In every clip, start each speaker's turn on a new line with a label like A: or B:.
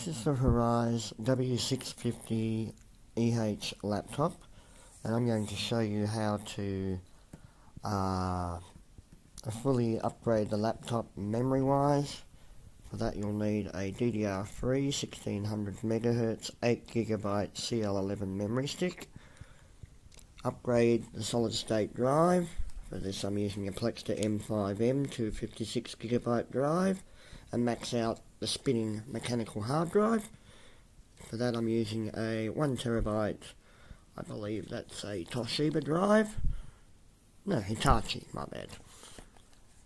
A: This is the Horizon W650EH laptop, and I'm going to show you how to fully upgrade the laptop memory wise. For that you'll need a DDR3 1600 MHz 8GB CL11 memory stick. Upgrade the solid state drive. For this I'm using a Plextor M5M 256GB drive, and max out the spinning mechanical hard drive. For that I'm using a 1TB, I believe that's a Toshiba drive. No, Hitachi, my bad.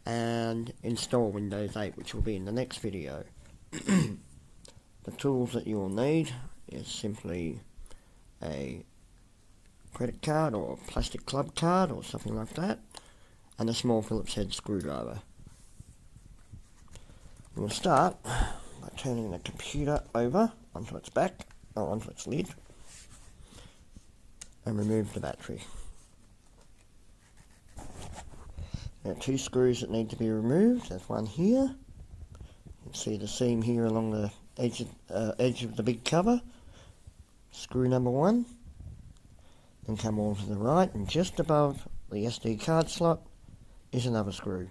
A: And install Windows 8, which will be in the next video. The tools that you will need is simply a credit card or a plastic club card or something like that, and a small Phillips head screwdriver. We'll start by turning the computer over onto its back, or onto its lid, and remove the battery. There are two screws that need to be removed. There's one here. You can see the seam here along the edge of the big cover. Screw number one. Then come all to the right, and just above the SD card slot is another screw.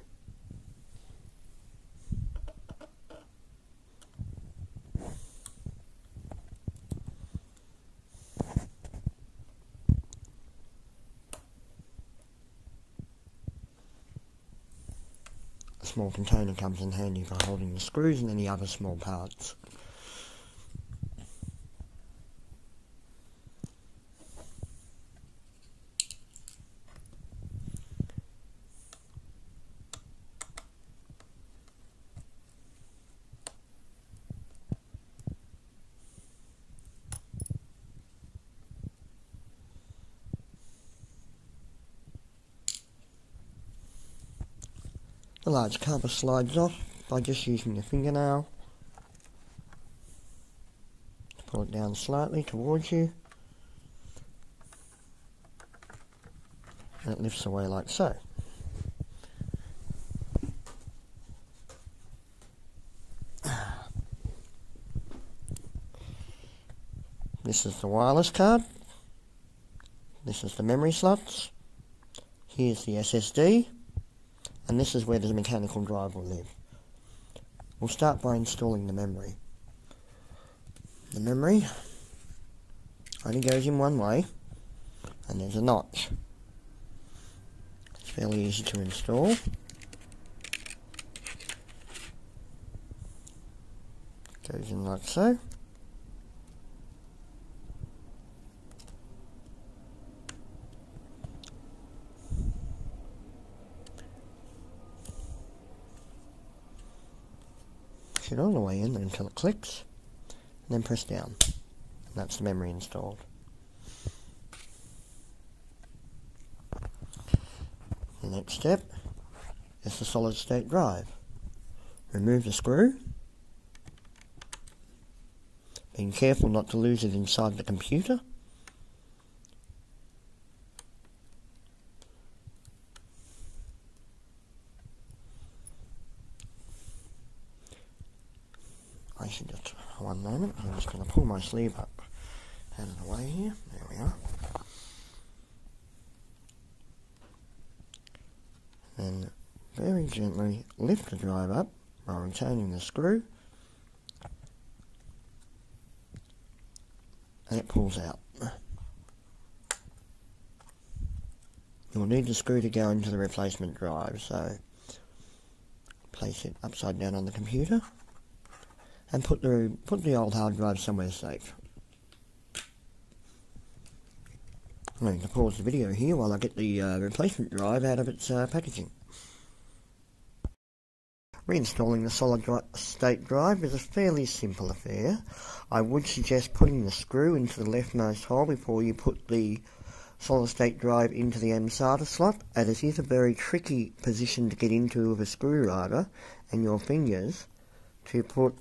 A: A small container comes in handy for holding the screws and any other small parts. The large cover slides off by just using your fingernail to pull it down slightly towards you, and it lifts away like so. This is the wireless card. This is the memory slots. Here's the SSD. And this is where the mechanical drive will live. We'll start by installing the memory. The memory only goes in one way, and there's a notch. It's fairly easy to install. Goes in like so. It all the way in until it clicks, and then press down, and that's the memory installed. The next step is the solid state drive. Remove the screw, being careful not to lose it inside the computer. I should just, one moment, I'm just going to pull my sleeve up out of the way here. There we are. Then very gently lift the drive up while retaining the screw, and it pulls out. You'll need the screw to go into the replacement drive, so place it upside down on the computer and put the old hard drive somewhere safe. I'm going to pause the video here while I get the replacement drive out of its packaging. Reinstalling the solid state drive is a fairly simple affair. I would suggest putting the screw into the leftmost hole before you put the solid state drive into the SATA slot, as it is a very tricky position to get into with a screwdriver and your fingers to put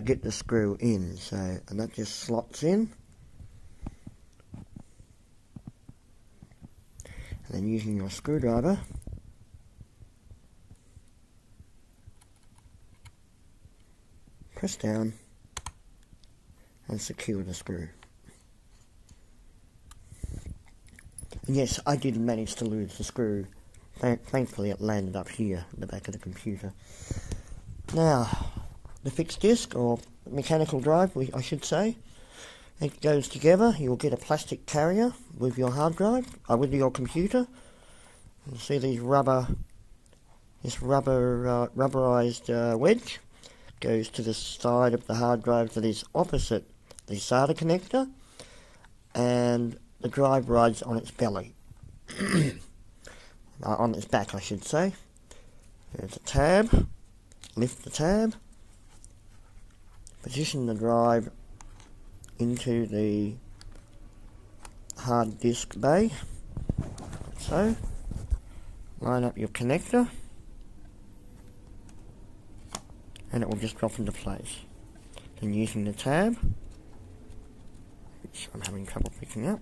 A: get the screw in. So, and that just slots in, and then using your screwdriver press down and secure the screw. And yes, I did manage to lose the screw. Thankfully it landed up here at the back of the computer. Now, the fixed disk, or mechanical drive I should say, it goes together. You'll get a plastic carrier with your hard drive, with your computer. You'll see these rubberized wedge goes to the side of the hard drive that is opposite the SATA connector, and the drive rides on its belly. On its back, I should say. There's a tab. Lift the tab. Position the drive into the hard disk bay. So, line up your connector, and it will just drop into place. Then using the tab, which I'm having trouble picking up,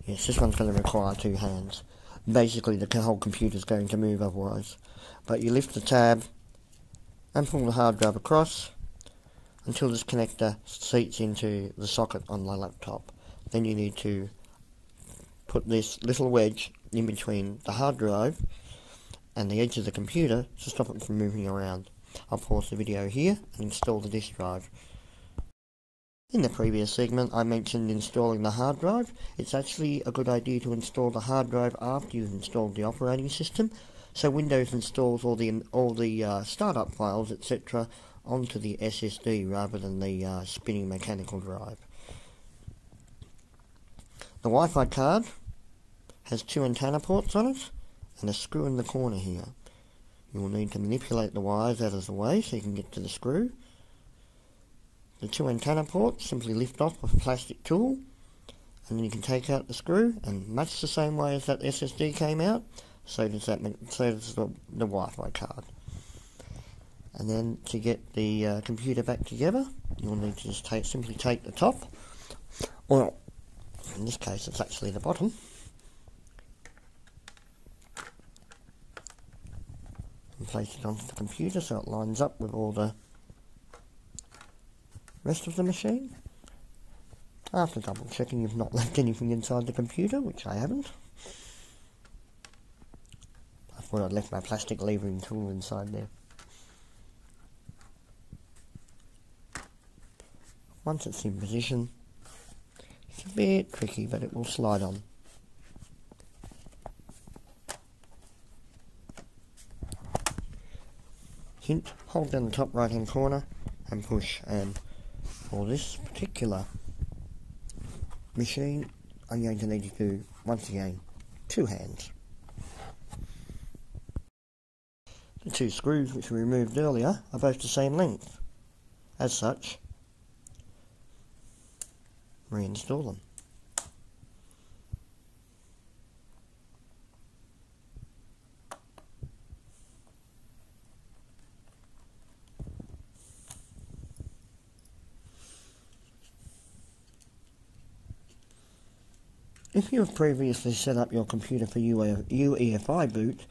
A: yes, this one's going to require two hands. Basically, the whole computer's going to move otherwise. But you lift the tab and pull the hard drive across until this connector seats into the socket on the laptop. Then you need to put this little wedge in between the hard drive and the edge of the computer to stop it from moving around. I'll pause the video here and install the disk drive. In the previous segment I mentioned installing the hard drive. It's actually a good idea to install the hard drive after you've installed the operating system, so Windows installs all the startup files, etc. onto the SSD rather than the spinning mechanical drive. The Wi-Fi card has two antenna ports on it and a screw in the corner here. You will need to manipulate the wires out of the way so you can get to the screw. The two antenna ports simply lift off with a plastic tool, and then you can take out the screw, and much the same way as that SSD came out, so does the Wi-Fi card. And then to get the computer back together, you'll need to just simply take the top, or in this case it's actually the bottom, and place it onto the computer so it lines up with all the rest of the machine. After double checking you've not left anything inside the computer, which I haven't. I thought I'd left my plastic levering tool inside there. Once it's in position, it's a bit tricky, but it will slide on. Hint, hold down the top right hand corner and push, and for this particular machine I'm going to need to do, once again, two hands. The two screws which we removed earlier are both the same length. As such, reinstall them. If you have previously set up your computer for UEFI boot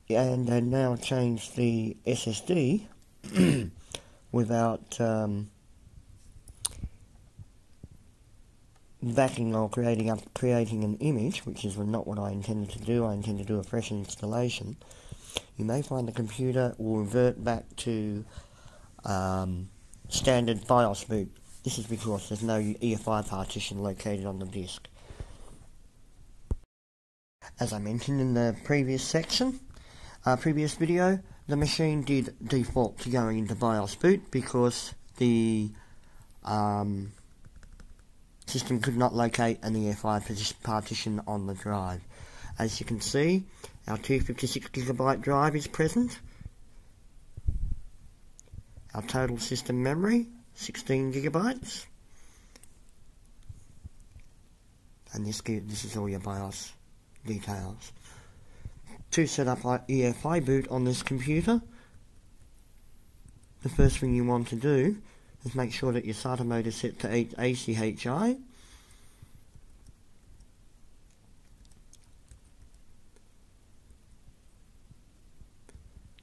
A: and now changed the SSD without backing or creating an image, which is not what I intended to do, I intend to do a fresh installation, you may find the computer will revert back to standard BIOS boot. This is because there's no EFI partition located on the disk. As I mentioned in the previous video, the machine did default to going into BIOS boot because the system could not locate an EFI partition on the drive. As you can see, our 256GB drive is present. Our total system memory, 16GB. And this is all your BIOS details. To set up EFI boot on this computer, the first thing you want to do is make sure that your SATA mode is set to ACHI,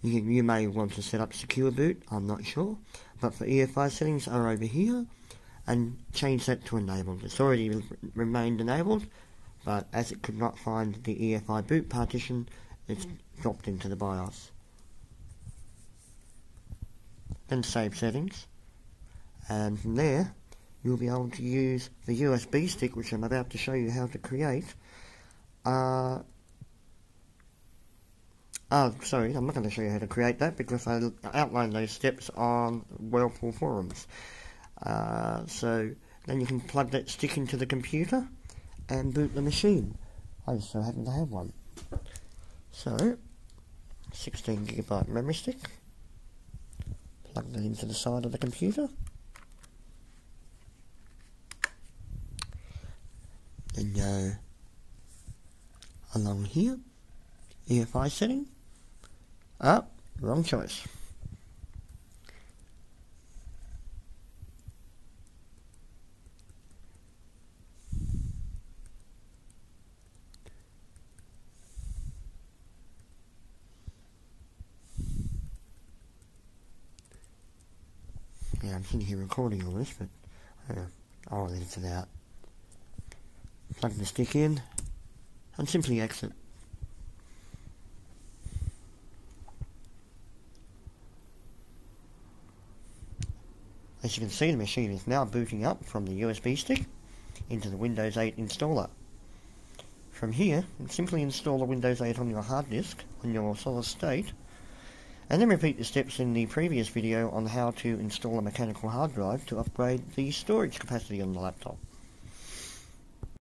A: You may want to set up secure boot, I'm not sure, but for EFI settings are over here, and change that to enabled. It's already remained enabled, but as it could not find the EFI boot partition, it's dropped into the BIOS. Then save settings, and from there you'll be able to use the USB stick, which I'm about to show you how to create. Sorry, I'm not going to show you how to create that because I outlined those steps on Whirlpool forums. So then you can plug that stick into the computer and boot the machine. I just so happen to have one. So, 16GB memory stick. Plug that into the side of the computer. Then go along here. EFI setting. Wrong choice. Yeah, I'm sitting here recording all this, but I'll edit it out. Plug the stick in and simply exit. As you can see, the machine is now booting up from the USB stick into the Windows 8 installer. From here, simply install the Windows 8 on your hard disk, on your solid state, and then repeat the steps in the previous video on how to install a mechanical hard drive to upgrade the storage capacity on the laptop.